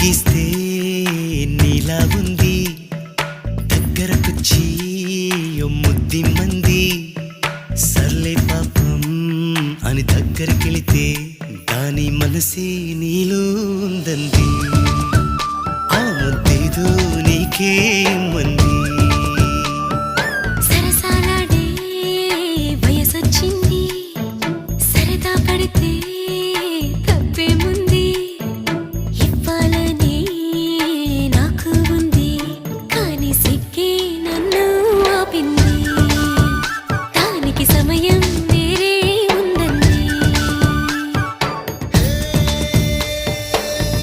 గీస్తే నీలా ఉంది దగ్గరకొచ్చి ముద్ది మంది సర్లే పాపం అని దగ్గరికెళితే దాని మనసే నీలో ఉందంది ఆ ముద్దేదో నీకే మంది